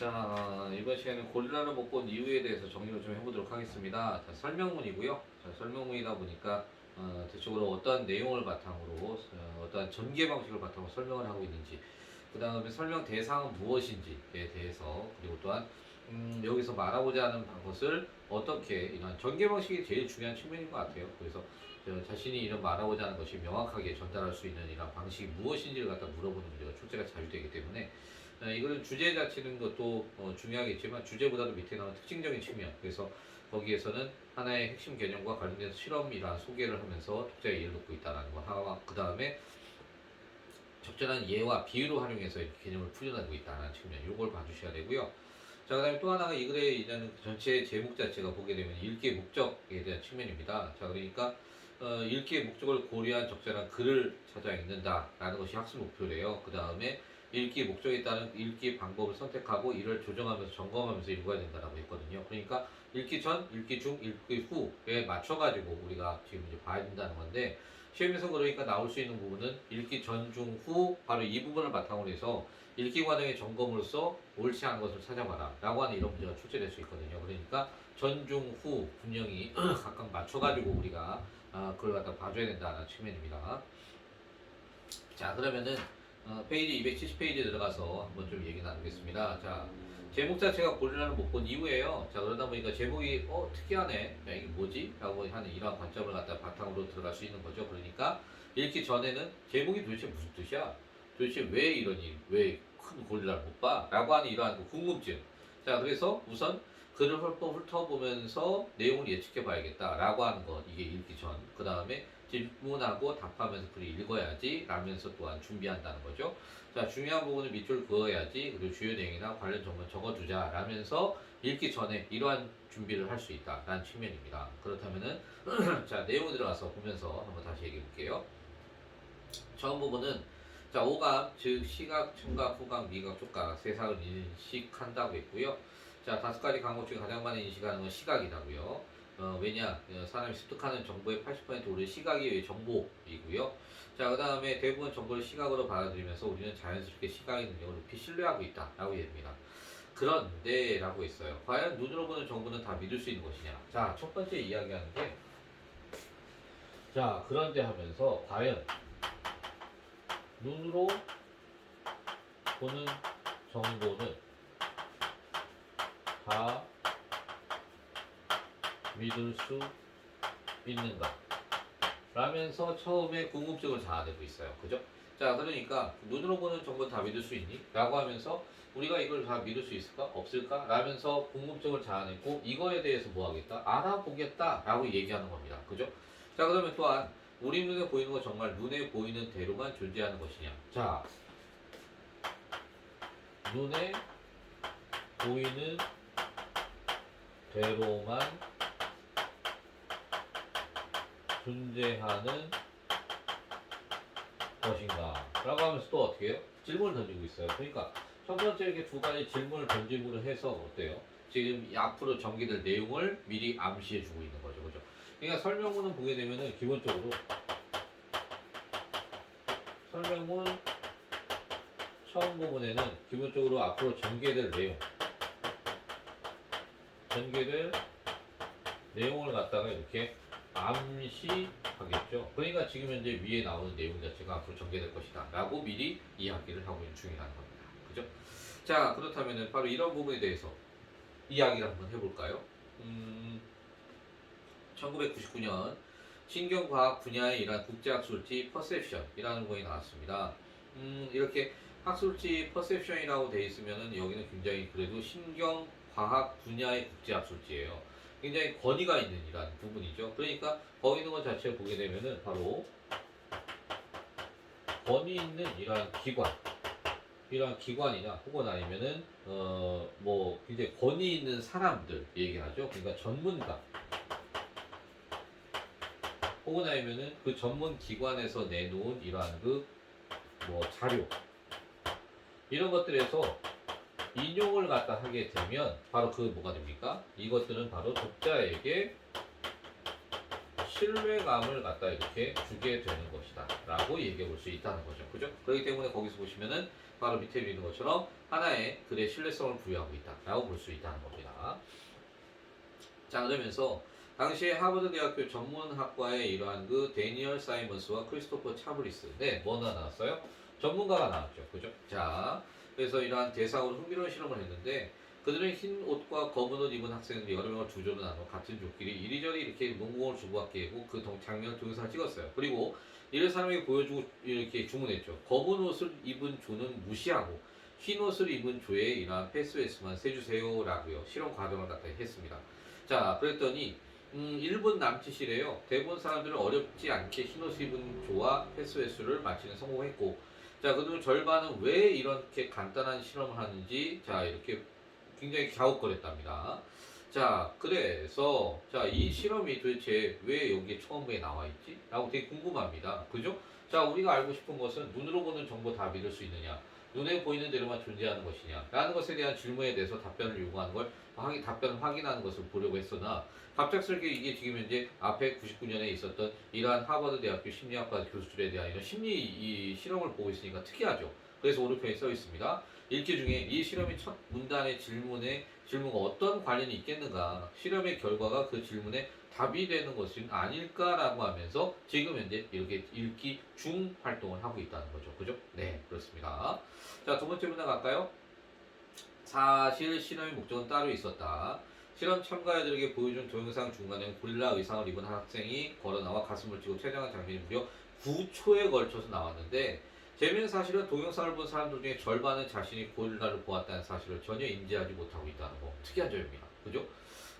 자, 이번 시간에 고릴라를 못 본 이유에 대해서 정리를 좀 해보도록 하겠습니다. 자, 설명문이고요. 자, 설명문이다 보니까 대체적으로 어떠한 내용을 바탕으로 어떠한 전개 방식을 바탕으로 설명을 하고 있는지, 그 다음에 설명 대상은 무엇인지에 대해서, 그리고 또한 여기서 말하고자 하는 것을 어떻게 이런 전개 방식이 제일 중요한 측면인 것 같아요. 그래서 자신이 이런 말하고자 하는 것이 명확하게 전달할 수 있는 이런 방식이 무엇인지를 갖다 물어보는 문제가 출제가 자주 되기 때문에 이거는 주제 자체는 것도 중요하겠지만 주제보다도 밑에 나온 특징적인 측면, 그래서 거기에서는 하나의 핵심 개념과 관련된 실험이란 소개를 하면서 독자의 이해를 돕고 있다는 거 하나, 그 다음에 적절한 예와 비유를 활용해서 이렇게 개념을 풀려나가고 있다는 측면, 이걸 봐주셔야 되고요. 자, 그 다음에 또 하나가 이 글의 이제는 전체 제목 자체가 보게 되면 읽기의 목적에 대한 측면입니다. 자, 그러니까 읽기의 목적을 고려한 적절한 글을 찾아 읽는다라는 것이 학습 목표래요. 그 다음에 읽기의 목적에 따른 읽기의 방법을 선택하고 이를 조정하면서 점검하면서 읽어야 된다라고 했거든요. 그러니까 읽기 전, 읽기 중, 읽기 후에 맞춰가지고 우리가 지금 이제 봐야 된다는 건데, 시험에서 그러니까 나올 수 있는 부분은 읽기 전, 중, 후 바로 이 부분을 바탕으로 해서 읽기 과정의 점검으로서 옳지 않은 것을 찾아봐라 라고 하는 이런 문제가 출제될 수 있거든요. 그러니까 전, 중, 후 분명히 각각 맞춰가지고 우리가 그걸 갖다 봐줘야 된다는 측면입니다. 자, 그러면은 페이지 270페이지에 들어가서 한번 좀 얘기 나누겠습니다. 자, 제목 자체가 고릴라를 못 본 이유예요. 자, 그러다 보니까 제목이 특이하네, 야 이게 뭐지? 라고 하는 이러한 관점을 갖다 바탕으로 들어갈 수 있는 거죠. 그러니까 읽기 전에는 제목이 도대체 무슨 뜻이야? 도대체 왜 이러니? 왜 큰 고릴라를 못 봐? 라고 하는 이러한 그 궁금증. 자, 그래서 우선 글을 훑어보면서 내용을 예측해 봐야겠다 라고 하는 것, 이게 읽기 전. 그 다음에 질문하고 답하면서 글을 읽어야지 라면서 또한 준비한다는 거죠. 자, 중요한 부분을 밑줄 그어야지, 그리고 주요 내용이나 관련 정보를 적어두자 라면서 읽기 전에 이러한 준비를 할 수 있다 라는 측면입니다. 그렇다면은 자, 내용에 들어가서 보면서 한번 다시 얘기해 볼게요. 처음 부분은 자, 오감, 즉 시각, 청각, 후각, 미각, 촉각 세상을 인식한다고 했고요. 자, 5가지 과목 중에 가장 많이 인식하는 건 시각이라고요. 왜냐? 사람이 습득하는 정보의 80% 우리 시각이 정보이고요. 자, 그 다음에 대부분 정보를 시각으로 받아들이면서 우리는 자연스럽게 시각의 능력을 높이 신뢰하고 있다라고 얘기합니다. 그런데 라고 했어요. 과연 눈으로 보는 정보는 다 믿을 수 있는 것이냐? 자, 첫 번째 이야기하는 게, 자, 그런데 하면서 과연 눈으로 보는 정보는 다 믿을 수 있는가? 라면서 처음에 궁금증을 자아내고 있어요. 그죠? 자, 그러니까 눈으로 보는 정보는 다 믿을 수 있니? 라고 하면서 우리가 이걸 다 믿을 수 있을까? 없을까? 라면서 궁금증을 자아내고 이거에 대해서 뭐 하겠다? 알아보겠다 라고 얘기하는 겁니다. 그죠? 자, 그러면 또한 우리 눈에 보이는 거 정말 눈에 보이는 대로만 존재하는 것이냐? 자, 눈에 보이는 대로만 존재하는 것인가? 라고 하면서 또 어떻게 해요? 질문을 던지고 있어요. 그러니까 첫 번째 이렇게 두 가지 질문을 던짐으로 해서 어때요? 지금 이 앞으로 전개될 내용을 미리 암시해 주고 있는 거죠. 그죠? 그러니까 설명문은 보게 되면은 기본적으로 설명문 처음 부분에는 기본적으로 앞으로 전개될 내용을 갖다가 이렇게 암시하겠죠. 그러니까 지금 현재 위에 나오는 내용 자체가 앞으로 전개될 것이다 라고 미리 이야기를 하고 있는 중이라는 겁니다. 그죠? 자, 그렇다면 바로 이런 부분에 대해서 이야기를 한번 해볼까요? 1999년 신경과학 분야의 일환 국제학술지 퍼셉션이라는 거에 나왔습니다. 이렇게 학술지 퍼셉션이라고 되어 있으면은 여기는 굉장히 그래도 신경과학 분야의 국제학술지예요. 굉장히 권위가 있는 이런 부분이죠. 그러니까 거기 있는 것 자체를 보게 되면은 바로 권위 있는 이러한 기관이나 혹은 아니면은 뭐 굉장히 권위 있는 사람들 얘기하죠. 그러니까 전문가 혹은 아니면은 그 전문 기관에서 내놓은 이러한 그 뭐 자료 이런 것들에서 인용을 갖다 하게 되면 바로 그 뭐가 됩니까? 이것들은 바로 독자에게 신뢰감을 갖다 이렇게 주게 되는 것이다 라고 얘기해 볼 수 있다는 거죠. 그죠? 그렇기 때문에 거기서 보시면은 바로 밑에 있는 것처럼 하나의 글의 신뢰성을 부여하고 있다 라고 볼 수 있다는 겁니다. 자, 그러면서 당시에 하버드 대학교 전문학과의 이러한 그 데니얼 사이먼스와 크리스토퍼 차브리스, 네, 뭐가 나왔어요? 전문가가 나왔죠. 그죠? 자, 그래서 이러한 대상으로 흥미로운 실험을 했는데 그들은 흰 옷과 검은 옷 입은 학생들이 여러 명을 두 조로 나눠 같은 조끼리 이리저리 이렇게 농공을 주고받게 하고 그 장면을 동영상을 찍었어요. 그리고 이를 사람에게 보여주고 이렇게 주문했죠. 검은 옷을 입은 조는 무시하고 흰 옷을 입은 조에 이러한 패스웨스만 세주세요라고요. 실험 과정을 갖다 했습니다. 자, 그랬더니 1분 남짓이래요. 대부분 사람들은 어렵지 않게 흰옷 입은 조와 패스웨스를 맞히는 성공했고, 자, 그리고 절반은 왜 이렇게 간단한 실험을 하는지, 자, 이렇게 굉장히 갸웃거렸답니다. 자, 그래서, 자, 이 실험이 도대체 왜 여기에 처음에 나와 있지? 라고 되게 궁금합니다. 그죠? 자, 우리가 알고 싶은 것은 눈으로 보는 정보 다 믿을 수 있느냐? 눈에 보이는 대로만 존재하는 것이냐? 라는 것에 대한 질문에 대해서 답변을 요구하는 걸, 답변을 확인하는 것을 보려고 했으나, 갑작스럽게 이게 지금 현재 앞에 99년에 있었던 이러한 하버드 대학교 심리학과 교수들에 대한 이런 심리 이 실험을 보고 있으니까 특이하죠. 그래서 오른편에 써 있습니다. 읽기 중에 이 실험의 첫 문단의 질문과 어떤 관련이 있겠는가, 실험의 결과가 그 질문에 답이 되는 것은 아닐까라고 하면서 지금 현재 이렇게 읽기 중 활동을 하고 있다는 거죠. 그죠? 네, 그렇습니다. 자, 두 번째 문단 갈까요? 사실 실험의 목적은 따로 있었다. 실험 참가자들에게 보여준 동영상 중간에 고릴라 의상을 입은 한 학생이 걸어나와 가슴을 찌고 퇴장한 장면이 무려 9초에 걸쳐서 나왔는데, 재미있는 사실은 동영상을 본 사람들 중에 절반은 자신이 고릴라를 보았다는 사실을 전혀 인지하지 못하고 있다는 거. 특이한 점입니다. 그죠?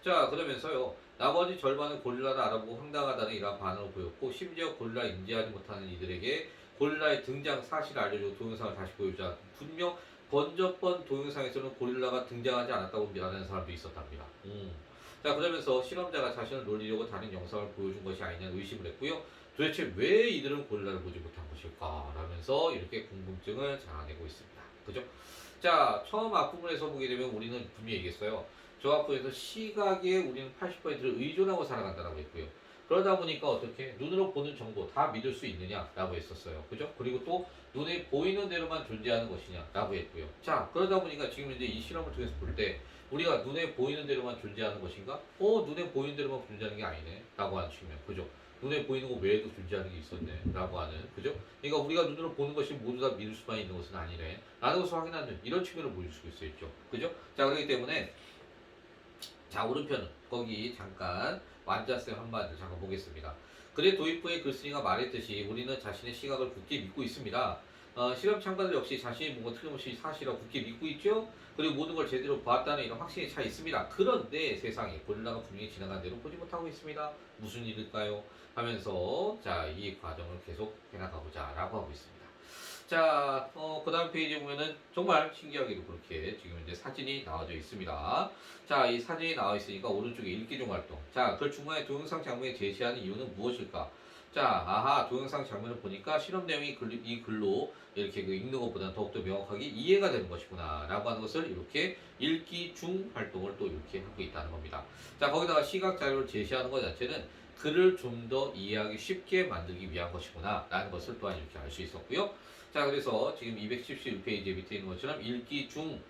자, 그러면서요, 나머지 절반은 고릴라를 알아보고 황당하다는 이러한 반응을 보였고, 심지어 고릴라를 인지하지 못하는 이들에게 고릴라의 등장 사실을 알려주고 동영상을 다시 보여주자 분명 번쩍번 동영상에서는 고릴라가 등장하지 않았다고 말하는 사람도 있었답니다. 자, 그러면서 실험자가 자신을 놀리려고 다른 영상을 보여준 것이 아니냐는 의심을 했고요. 도대체 왜 이들은 고릴라를 보지 못한 것일까? 라면서 이렇게 궁금증을 자아내고 있습니다. 그죠? 자, 처음 앞부분에서 보게 되면 우리는 분명히 얘기했어요. 저 앞부분에서 시각에 우리는 80%를 의존하고 살아간다고 했고요. 그러다 보니까 어떻게 눈으로 보는 정보 다 믿을 수 있느냐라고 했었어요. 그죠? 그리고 또 눈에 보이는 대로만 존재하는 것이냐라고 했고요. 자, 그러다 보니까 지금 이제 이 실험을 통해서 볼 때 우리가 눈에 보이는 대로만 존재하는 것인가? 눈에 보이는 대로만 존재하는 게 아니네. 라고 하는 측면. 그죠? 눈에 보이는 것 외에도 존재하는 게 있었네. 라고 하는. 그죠? 그러니까 우리가 눈으로 보는 것이 모두 다 믿을 수만 있는 것은 아니네. 라는 것을 확인하는 이런 측면을 보여줄 수 있죠. 그죠? 자, 그렇기 때문에 자, 오른편은 거기 잠깐 완자쌤 한마디를 잠깐 보겠습니다. 그래 도입부의 글쓴이가 말했듯이 우리는 자신의 시각을 굳게 믿고 있습니다. 실험 참가들 역시 자신이 뭔가 틀림없이 사실이라고 굳게 믿고 있죠. 그리고 모든 걸 제대로 보았다는 이런 확신이 차 있습니다. 그런데 세상에 고릴라가 분명히 지나간 대로 보지 못하고 있습니다. 무슨 일일까요? 하면서 자, 이 과정을 계속 해나가보자 라고 하고 있습니다. 자, 그 다음 페이지에 보면은 정말 신기하게도 그렇게 지금 이제 사진이 나와져 있습니다. 자, 이 사진이 나와 있으니까 오른쪽에 읽기 중 활동. 자, 그 중간에 동영상 장면에 제시하는 이유는 무엇일까? 자, 아하, 동영상 장면을 보니까 실험 내용이 이 글로 이렇게 그 읽는 것보다는 더욱더 명확하게 이해가 되는 것이구나. 라고 하는 것을 이렇게 읽기 중 활동을 또 이렇게 하고 있다는 겁니다. 자, 거기다가 시각 자료를 제시하는 것 자체는 글을 좀 더 이해하기 쉽게 만들기 위한 것이구나. 라는 것을 또한 이렇게 알 수 있었고요. 자, 그래서 지금 276페이지 밑에 있는 것처럼 읽기 중,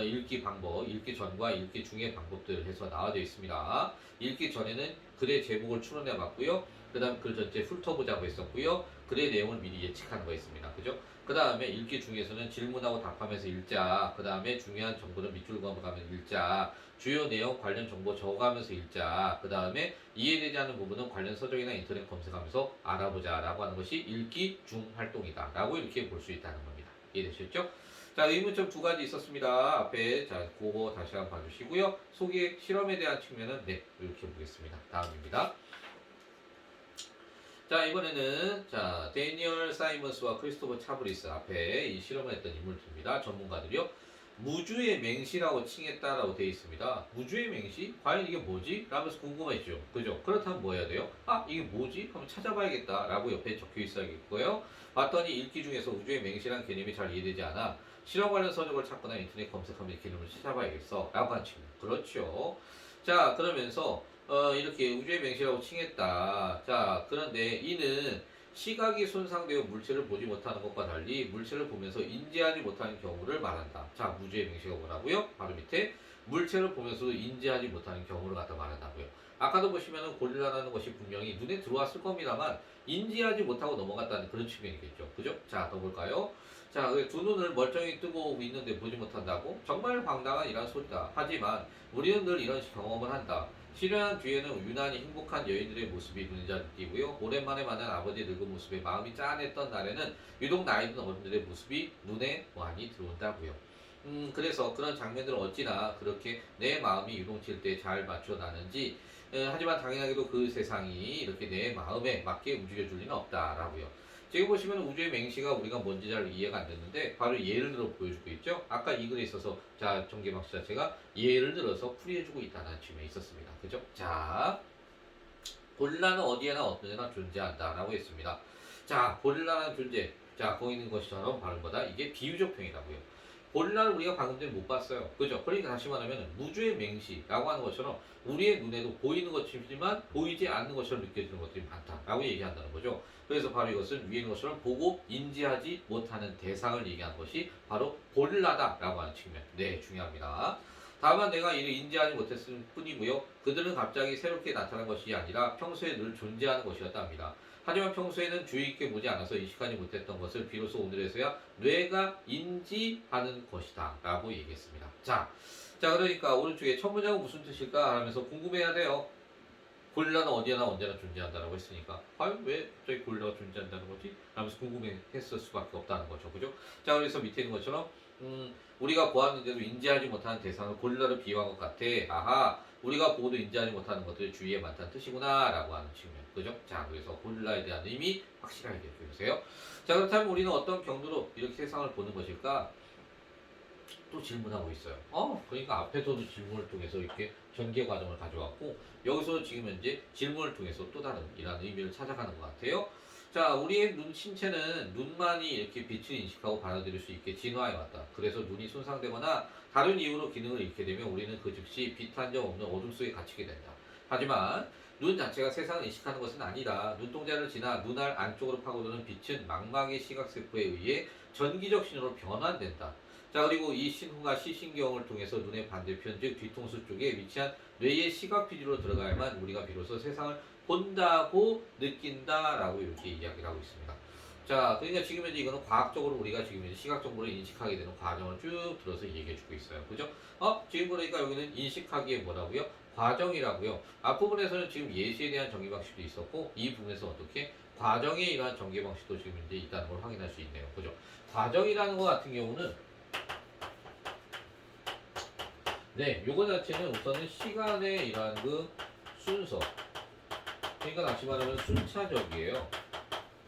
읽기 방법, 읽기 전과 읽기 중의 방법들 해서 나와져 있습니다. 읽기 전에는 글의 제목을 추론해 봤고요. 그 다음 글 전체 훑어보자고 했었고요. 글의 내용을 미리 예측하는 거였습니다. 그죠? 그 다음에 읽기 중에서는 질문하고 답하면서 읽자. 그 다음에 중요한 정보는 밑줄 그어가면서 읽자. 주요 내용 관련 정보 적어가면서 읽자. 그 다음에 이해되지 않는 부분은 관련 서적이나 인터넷 검색하면서 알아보자 라고 하는 것이 읽기 중 활동이다 라고 이렇게 볼 수 있다는 겁니다. 이해되셨죠? 자, 의문점 두 가지 있었습니다. 앞에 자, 그거 다시 한번 봐주시고요. 소개 실험에 대한 측면은 네, 이렇게 보겠습니다. 다음입니다. 자, 이번에는 자, 데니얼 사이먼스와 크리스토퍼 차브리스 앞에 이 실험을 했던 인물들입니다. 전문가들이요. 무주의 맹시라고 칭했다라고 되어 있습니다. 무주의 맹시? 과연 이게 뭐지? 라면서 궁금했죠. 그죠? 그렇다면 뭐 해야 돼요? 아, 이게 뭐지? 한번 찾아봐야겠다. 라고 옆에 적혀 있어야겠고요. 봤더니 읽기 중에서 우주의 맹시란 개념이 잘 이해되지 않아 실험 관련 서적을 찾거나 인터넷 검색하면 이 개념을 찾아봐야겠어. 라고 한 친구. 그렇죠. 자, 그러면서 이렇게 우주의 맹시라고 칭했다. 자, 그런데 이는 시각이 손상되어 물체를 보지 못하는 것과 달리 물체를 보면서 인지하지 못하는 경우를 말한다. 자, 우주의 맹시가 뭐라고요? 바로 밑에 물체를 보면서도 인지하지 못하는 경우를 갖다 말한다고요. 아까도 보시면은 고릴라라는 것이 분명히 눈에 들어왔을 겁니다만 인지하지 못하고 넘어갔다는 그런 측면이겠죠. 그죠? 자, 더 볼까요? 자, 두 눈을 멀쩡히 뜨고 있는데 보지 못한다고? 정말 황당한 이런 소리다. 하지만 우리는 늘 이런 경험을 한다. 실현한 뒤에는 유난히 행복한 여인들의 모습이 눈에 띄고요. 오랜만에 만난 아버지의 늙은 모습에 마음이 짠했던 날에는 유독 나이 든 어른들의 모습이 눈에 많이 들어온다고요. 그래서 그런 장면들은 어찌나 그렇게 내 마음이 유동칠 때 잘 맞춰나는지 하지만 당연하게도 그 세상이 이렇게 내 마음에 맞게 움직여줄 리는 없다라고요. 지금 보시면 우주의 맹시가 우리가 뭔지 잘 이해가 안 됐는데 바로 예를 들어 보여주고 있죠. 아까 이 글에 있어서 자 전개방식 자체가 예를 들어서 풀이해주고 있다는 측면이 있었습니다. 그죠? 자 고릴라는 어디에나 어디에나 존재한다라고 했습니다. 자 고릴라라는 존재 자 거기 있는 것처럼 바른 거다. 이게 비유적 표현이라고요. 고릴라를 우리가 방금 전에 못 봤어요. 그죠? 그러니까 다시 말하면 무주의 맹시라고 하는 것처럼 우리의 눈에도 보이는 것이지만 보이지 않는 것처럼 느껴지는 것들이 많다라고 얘기한다는 거죠. 그래서 바로 이것은 위에 있는 것처럼 보고 인지하지 못하는 대상을 얘기하는 것이 바로 고릴라다라고 하는 측면. 네, 중요합니다. 다만 내가 이를 인지하지 못했을 뿐이고요. 그들은 갑자기 새롭게 나타난 것이 아니라 평소에 늘 존재하는 것이었다 합니다. 하지만 평소에는 주의 있게 보지 않아서 인식하지 못했던 것을 비로소 오늘에서야 뇌가 인지하는 것이다 라고 얘기했습니다. 자 그러니까 오른쪽에 첫 문장은 무슨 뜻일까 하면서 궁금해야 돼요. 고릴라는 어디에나 언제나 존재한다라고 했으니까 과연 왜 갑자기 고릴라가 존재한다는 거지? 하면서 궁금해했을 수밖에 없다는 거죠. 그죠? 자 그래서 밑에 있는 것처럼 우리가 보았는데도 인지하지 못하는 대상을 고릴라로 비유한 것 같아. 아하 우리가 보고도 인지하지 못하는 것들이 주위에 많다는 뜻이구나 라고 하는 측면. 그죠? 자 그래서 고릴라에 대한 의미 확실하게 기억해주세요. 자 그렇다면 우리는 어떤 경로로 이렇게 세상을 보는 것일까? 또 질문하고 있어요. 그러니까 앞에서도 질문을 통해서 이렇게 전개 과정을 가져왔고 여기서 지금 현재 질문을 통해서 또 다른 이런 의미를 찾아가는 것 같아요. 자, 우리의 눈 신체는 눈만이 이렇게 빛을 인식하고 받아들일 수 있게 진화해 왔다. 그래서 눈이 손상되거나 다른 이유로 기능을 잃게 되면 우리는 그 즉시 빛 한 점 없는 어둠 속에 갇히게 된다. 하지만 눈 자체가 세상을 인식하는 것은 아니다. 눈동자를 지나 눈알 안쪽으로 파고드는 빛은 망막의 시각세포에 의해 전기적 신호로 변환된다. 자 그리고 이 신호가 시신경을 통해서 눈의 반대편 즉 뒤통수 쪽에 위치한 뇌의 시각 피지로 들어가야만 우리가 비로소 세상을 본다고 느낀다라고 이렇게 이야기를 하고 있습니다. 자 그러니까 지금 현재 이거는 과학적으로 우리가 지금 현재 시각 정보를 인식하게 되는 과정을 쭉 들어서 얘기해주고 있어요. 그죠? 지금 그러니까 여기는 인식하기에 뭐라고요? 과정이라고요. 앞부분에서는 지금 예시에 대한 전개 방식도 있었고 이 부분에서 어떻게 과정에 이러한 전개 방식도 지금 현재 있다는 걸 확인할 수 있네요. 그죠? 과정이라는 것 같은 경우는 네, 요거 자체는 우선은 시간의 이러한 그 순서. 그러니까 다시 말하면 순차적이에요.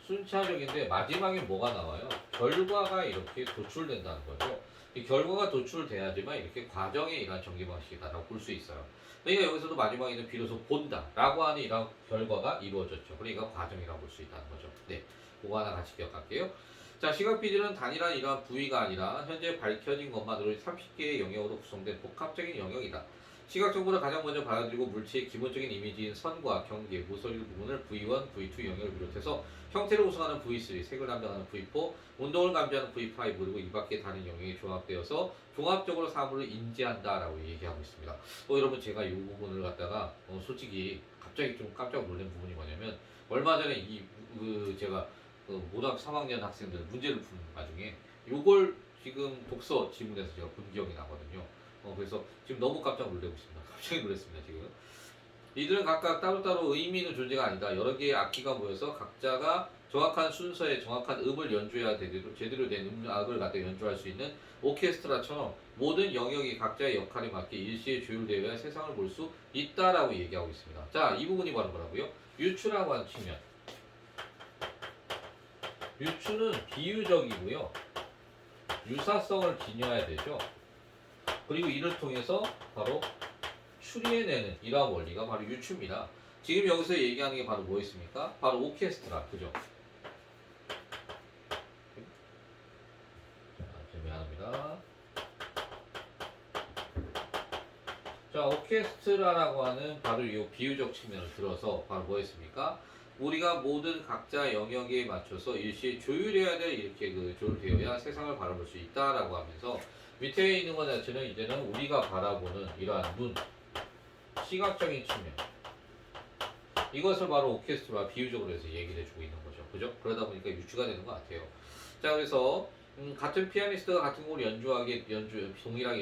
순차적인데 마지막에 뭐가 나와요? 결과가 이렇게 도출된다는 거죠. 이 결과가 도출돼야지만 이렇게 과정의 이러한 전개 방식이다라고 볼 수 있어요. 그러니까 여기서도 마지막에는 비로소 본다라고 하는 이런 결과가 이루어졌죠. 그러니까 과정이라고 볼 수 있다는 거죠. 네, 그거 하나 같이 기억할게요. 자, 시각비디오는 단일한 이러한 부위가 아니라 현재 밝혀진 것만으로 30개의 영역으로 구성된 복합적인 영역이다. 시각 정보를 가장 먼저 받아들이고 물체의 기본적인 이미지인 선과 경계, 모서리 부분을 V1, V2 영역을 비롯해서 형태를 구성하는 V3, 색을 담당하는 V4, 운동을 감지하는 V5 그리고 이 밖의 다른 영역이 조합되어서 종합적으로 사물을 인지한다라고 얘기하고 있습니다. 여러분 제가 이 부분을 갖다가 솔직히 갑자기 좀 깜짝 놀란 부분이 뭐냐면 얼마 전에 제가 고등학교 3학년 학생들 문제를 푸는 와중에 요걸 지금 독서 지문에서 제가 본 기억이 나거든요. 그래서 지금 너무 깜짝 놀라고 있습니다. 갑자기 놀랐습니다, 지금. 이들은 각각 따로따로 의미 있는 존재가 아니다. 여러 개의 악기가 모여서 각자가 정확한 순서에 정확한 음을 연주해야 제대로 된 음악을 갖다 연주할 수 있는 오케스트라처럼 모든 영역이 각자의 역할에 맞게 일시에 조율되어야 세상을 볼 수 있다라고 얘기하고 있습니다. 자, 이 부분이 바로 뭐라고요? 유추라고 하는 측면. 유추는 비유적이고요. 유사성을 지녀야 되죠. 그리고 이를 통해서 바로 추리해내는 이러한 원리가 바로 유추입니다. 지금 여기서 얘기하는 게 바로 뭐였습니까? 바로 오케스트라, 그죠? 자, 미안합니다. 자, 자, 오케스트라라고 하는 바로 이 비유적 측면을 들어서 바로 뭐였습니까? 우리가 모든 각자 영역에 맞춰서 일시에 조율해야 될 이렇게 그 조율되어야 세상을 바라볼 수 있다라고 하면서 밑에 있는 것 자체는 이제는 우리가 바라보는 이러한 눈, 시각적인 측면 이것을 바로 오케스트라 비유적으로 해서 얘기를 해주고 있는 거죠. 그죠? 그러다 보니까 유추가 되는 것 같아요. 자, 그래서 같은 피아니스트가 같은 곡을 동일하게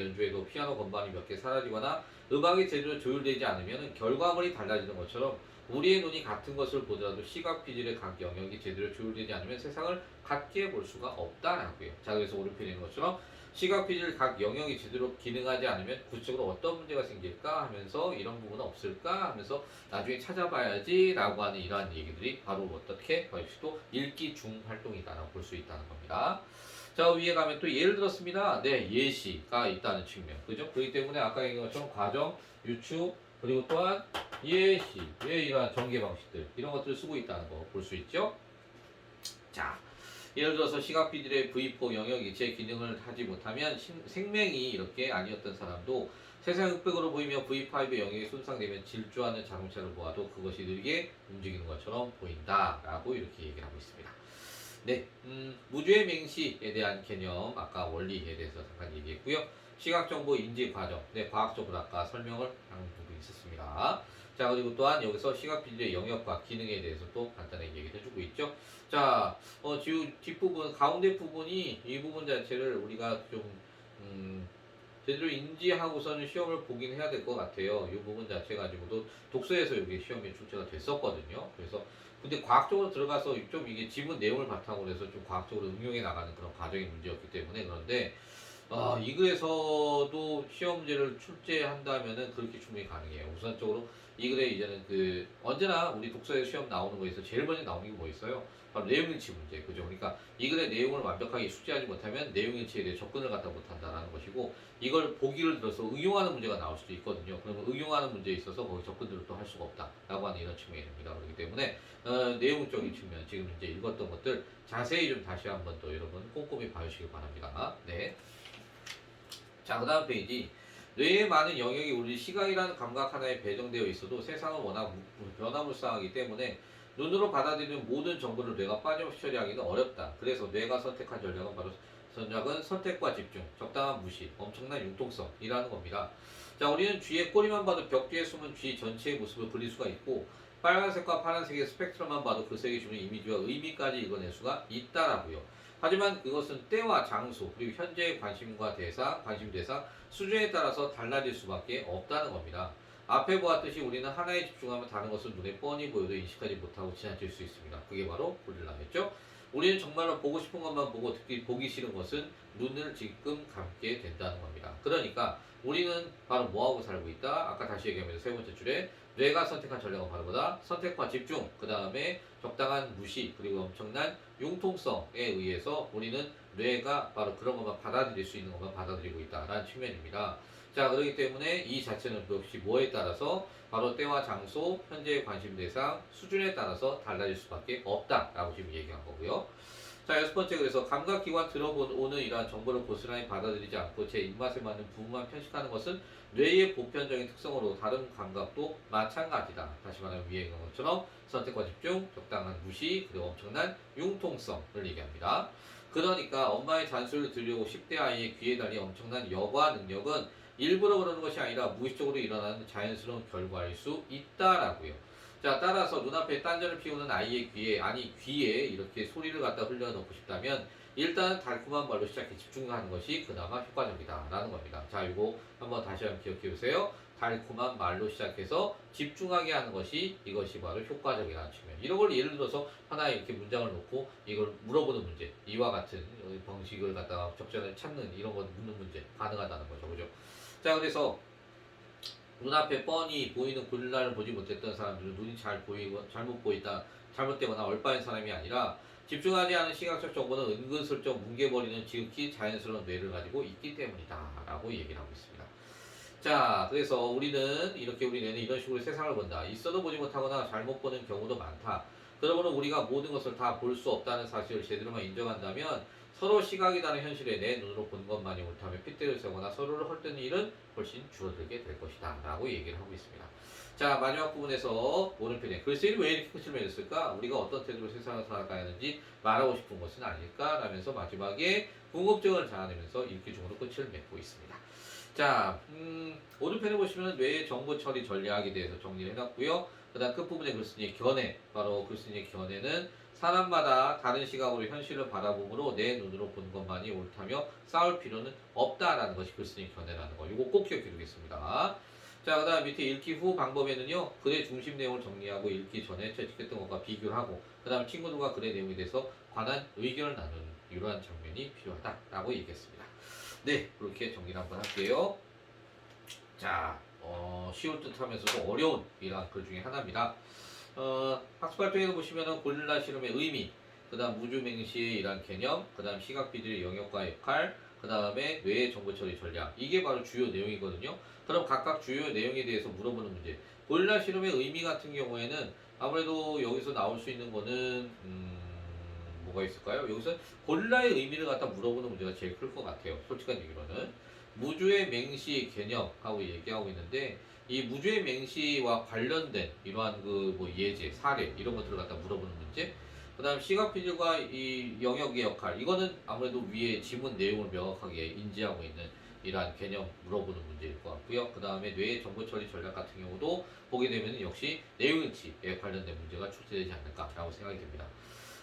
연주해도 피아노 건반이 몇 개 사라지거나 음악이 제대로 조율되지 않으면 결과물이 달라지는 것처럼 우리의 눈이 같은 것을 보더라도 시각 피질의 각 영역이 제대로 조율되지 않으면 세상을 같게 볼 수가 없다라고요. 자, 그래서 오른편에 있는 것처럼 시각 피질 각 영역이 제대로 기능하지 않으면 구체적으로 어떤 문제가 생길까 하면서 이런 부분은 없을까 하면서 나중에 찾아봐야지 라고 하는 이러한 얘기들이 바로 어떻게 역시도 읽기 중 활동이다라고 볼 수 있다는 겁니다. 자, 위에 가면 또 예를 들었습니다. 네, 예시가 있다는 측면. 그죠? 그렇기 때문에 아까 얘기한 것처럼 과정, 유추, 그리고 또한 예시, 이러한 전개 방식들, 이런 것들을 쓰고 있다는 거 볼 수 있죠? 자, 예를 들어서 시각비질의 V4 영역이 제 기능을 하지 못하면 생명이 이렇게 아니었던 사람도 세상 흑백으로 보이며 V5의 영역이 손상되면 질주하는 자동차를 보아도 그것이 느리게 움직이는 것처럼 보인다라고 이렇게 얘기를 하고 있습니다. 네, 무죄의 맹시에 대한 개념, 아까 원리에 대해서 잠깐 얘기했고요. 시각정보 인지 과정, 네, 과학적으로 아까 설명을 한 부분이 있었습니다. 자, 그리고 또한 여기서 시각비질의 영역과 기능에 대해서 또 간단하게 얘기를 해주고 있죠. 자, 뒷부분, 가운데 부분이 이 부분 자체를 우리가 좀, 제대로 인지하고서는 시험을 보긴 해야 될 것 같아요. 이 부분 자체 가지고도 독서에서 이게 시험에 출제가 됐었거든요. 그래서 근데 과학적으로 들어가서 좀 이게 지문 내용을 바탕으로 해서 좀 과학적으로 응용해 나가는 그런 과정의 문제였기 때문에 그런데 이 글에서도 시험 문제를 출제한다면은 그렇게 충분히 가능해요. 우선적으로 이 글에 이제는 그 언제나 우리 독서에 시험 나오는 거에서 제일 먼저 나오는 게 뭐 있어요? 바로 내용일치 문제, 그죠? 그러니까 이 글의 내용을 완벽하게 숙지하지 못하면 내용일치에 대해 접근을 갖다 못한다라는 것이고 이걸 보기를 들어서 응용하는 문제가 나올 수도 있거든요. 그러면 응용하는 문제에 있어서 거기 접근들을 또 할 수가 없다라고 하는 이런 측면입니다. 그렇기 때문에 내용적인 측면, 지금 이제 읽었던 것들 자세히 좀 다시 한번 더 여러분 꼼꼼히 봐주시기 바랍니다. 네. 자, 그 다음 페이지. 뇌의 많은 영역이 우리 시각이라는 감각 하나에 배정되어 있어도 세상은 워낙 변화무쌍하기 때문에 눈으로 받아들이는 모든 정보를 뇌가 빠짐없이 처리하기는 어렵다. 그래서 뇌가 선택한 전략은 바로 선택과 집중, 적당한 무시, 엄청난 융통성이라는 겁니다. 자, 우리는 쥐의 꼬리만 봐도 벽 뒤에 숨은 쥐 전체의 모습을 그릴 수가 있고 빨간색과 파란색의 스펙트럼만 봐도 그 색이 주는 이미지와 의미까지 읽어낼 수가 있다라고요. 하지만 그것은 때와 장소 그리고 현재의 관심 대상 수준에 따라서 달라질 수밖에 없다는 겁니다. 앞에 보았듯이 우리는 하나에 집중하면 다른 것을 눈에 뻔히 보여도 인식하지 못하고 지나칠 수 있습니다. 그게 바로 고릴라였죠. 우리는 정말로 보고 싶은 것만 보고 보기 싫은 것은 눈을 지금 감게 된다는 겁니다. 그러니까 우리는 바로 뭐하고 살고 있다? 아까 다시 얘기하면서 세 번째 줄에 뇌가 선택한 전략은 바로 뭐다? 선택과 집중, 그 다음에 적당한 무시, 그리고 엄청난 융통성에 의해서 우리는 뇌가 바로 그런 것만 받아들일 수 있는 것만 받아들이고 있다라는 측면입니다. 자, 그렇기 때문에 이 자체는 역시 뭐에 따라서 바로 때와 장소, 현재의 관심 대상, 수준에 따라서 달라질 수밖에 없다라고 지금 얘기한 거고요. 자, 여섯 번째 그래서 감각기관 들어오는 이러한 정보를 고스란히 받아들이지 않고 제 입맛에 맞는 부분만 편식하는 것은 뇌의 보편적인 특성으로 다른 감각도 마찬가지다. 다시 말하면 위에 있는 것처럼 선택과 집중, 적당한 무시, 그리고 엄청난 융통성을 얘기합니다. 그러니까 엄마의 잔소리를 들으려고 10대 아이의 귀에 달린 엄청난 여과 능력은 일부러 그러는 것이 아니라 무의식적으로 일어나는 자연스러운 결과일 수 있다라고요. 자, 따라서 눈앞에 딴전을 피우는 아이의 귀에 이렇게 소리를 갖다 흘려넣고 싶다면 일단 달콤한 말로 시작해 집중하는 것이 그나마 효과적이다라는 겁니다. 자, 이거 한번 다시 한번 기억해 보세요. 달콤한 말로 시작해서 집중하게 하는 이것이 바로 효과적이라는 측면. 이런 걸 예를 들어서 하나의 이렇게 문장을 놓고 이걸 물어보는 문제, 이와 같은 방식을 갖다가 적절히 찾는 이런 거 묻는 문제 가능하다는 거죠, 그죠? 자, 그래서 눈앞에 뻔히 보이는 고릴라를 보지 못했던 사람들은 눈이 잘못 보이다, 잘못되거나 얼빠인 사람이 아니라 집중하지 않은 시각적 정보는 은근슬쩍 뭉개버리는 지극히 자연스러운 뇌를 가지고 있기 때문이다 라고 얘기를 하고 있습니다. 자, 그래서 우리는 우리 뇌는 이런 식으로 세상을 본다. 있어도 보지 못하거나 잘못 보는 경우도 많다. 그러므로 우리가 모든 것을 다 볼 수 없다는 사실을 제대로만 인정한다면 서로 시각이 다른 현실에 내 눈으로 본 것만이 옳다면 핏대를 세거나 서로를 헐뜯는 일은 훨씬 줄어들게 될 것이다 라고 얘기를 하고 있습니다. 자, 마지막 부분에서 오른편에 글쓰기를 왜 이렇게 끝을 맺었을까? 우리가 어떤 태도로 세상을 살아가야 하는지 말하고 싶은 것은 아닐까? 라면서 마지막에 궁금증을 자아내면서 읽기 중으로 끝을 맺고 있습니다. 자, 오른편에 보시면 뇌의 정보 처리 전략에 대해서 정리를 해놨고요. 그 다음 끝부분에 글쓴이의 견해, 바로 글쓴이의 견해는 사람마다 다른 시각으로 현실을 바라보므로 내 눈으로 보는 것만이 옳다며 싸울 필요는 없다라는 것이 글쓴이의 견해라는 거. 이거 꼭 기억해 두겠습니다. 자, 그 다음 밑에 읽기 후 방법에는요, 글의 중심 내용을 정리하고 읽기 전에 채찍했던 것과 비교를 하고, 그 다음 친구들과 글의 내용에 대해서 관한 의견을 나누는 이러한 장면이 필요하다라고 얘기했습니다. 네, 그렇게 정리를 한번 할게요. 자, 쉬울 듯 하면서도 어려운 이러한 글 중에 하나입니다. 학습 활동에서 보시면은 고릴라 실험의 의미, 그 다음 무주맹시의 이러한 개념, 그 다음 시각비들의 영역과 역할, 그 다음에 뇌의 정보 처리 전략, 이게 바로 주요 내용이거든요. 그럼 각각 주요 내용에 대해서 물어보는 문제. 고릴라 실험의 의미 같은 경우에는 아무래도 여기서 나올 수 있는 거는 뭐가 있을까요? 여기서 고릴라의 의미를 갖다 물어보는 문제가 제일 클 것 같아요. 솔직한 얘기로는. 무주의 맹시 개념하고 얘기하고 있는데 이 무주의 맹시와 관련된 이러한 그 뭐 예제, 사례 이런 것들을 갖다 물어보는 문제. 그다음 시각 피질과 이 영역의 역할. 이거는 아무래도 위에 지문 내용을 명확하게 인지하고 있는 이러한 개념 물어보는 문제일 것 같고요. 그 다음에 뇌의 정보 처리 전략 같은 경우도 보게 되면 역시 내용일치에 관련된 문제가 출제되지 않을까라고 생각이 됩니다.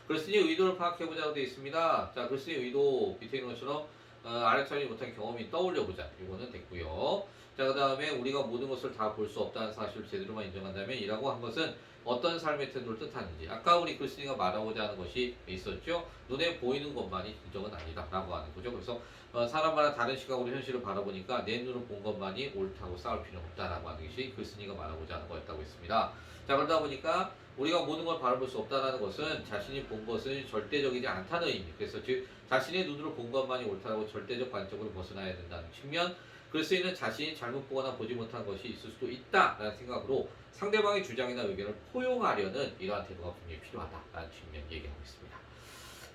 글쓴이의 의도를 파악해보자고 되어 있습니다. 자, 글쓴이의 의도 밑에 있는 것처럼 알아차리지 못한 경험이 떠올려보자. 이거는 됐고요. 자, 그 다음에 우리가 모든 것을 다 볼 수 없다는 사실을 제대로만 인정한다면 이라고 한 것은 어떤 삶의 태도를 뜻하는지. 아까 우리 글쓴이가 말하고자 하는 것이 있었죠. 눈에 보이는 것만이 진정은 아니다 라고 하는 거죠. 그래서 사람마다 다른 시각으로 현실을 바라보니까 내 눈으로 본 것만이 옳다고 싸울 필요는 없다라고 하는 것이 글쓴이가 말하고자 하는 거였다고 했습니다. 자, 그러다 보니까 우리가 모든 걸 바라볼 수 없다는 것은 자신이 본 것은 절대적이지 않다는 의미. 그래서 즉 자신의 눈으로 본 것만이 옳다고 절대적 관점으로 벗어나야 된다는 측면. 글쓰이는 자신이 잘못 보거나 보지 못한 것이 있을 수도 있다라는 생각으로 상대방의 주장이나 의견을 포용하려는 이러한 태도가 분명히 필요하다라는 측면 얘기하고 있습니다.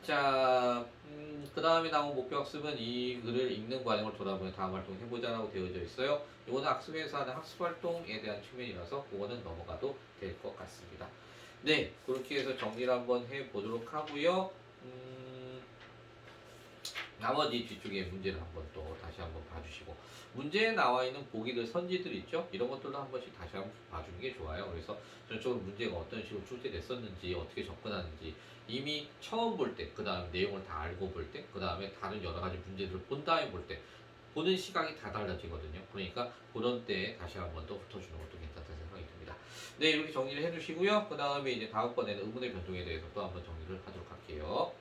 자, 그 다음에 나온 목표학습은 이 글을 읽는 과정을 돌아보며 다음 활동 해보자라고 되어져 있어요. 이거는 학습에서 하는 학습활동에 대한 측면이라서 그거는 넘어가도 될 것 같습니다. 네, 그렇게 해서 정리를 한번 해보도록 하고요. 나머지 뒤쪽에 문제를 한번 또 다시 한번 봐주시고 문제에 나와 있는 보기들 선지들 있죠? 이런 것들도 한 번씩 다시 한번 봐주는 게 좋아요. 그래서 전적으로 문제가 어떤 식으로 출제됐었는지 어떻게 접근하는지 이미 처음 볼 때, 그 다음 내용을 다 알고 볼 때, 그 다음에 다른 여러 가지 문제들을 본 다음에 볼 때 보는 시각이 다 달라지거든요. 그러니까 그런 때 다시 한번 또 훑어주는 것도 괜찮다는 생각이 듭니다. 네, 이렇게 정리를 해주시고요. 그 다음에 이제 다음번에는 의문의 변동에 대해서 또 한번 정리를 하도록 할게요.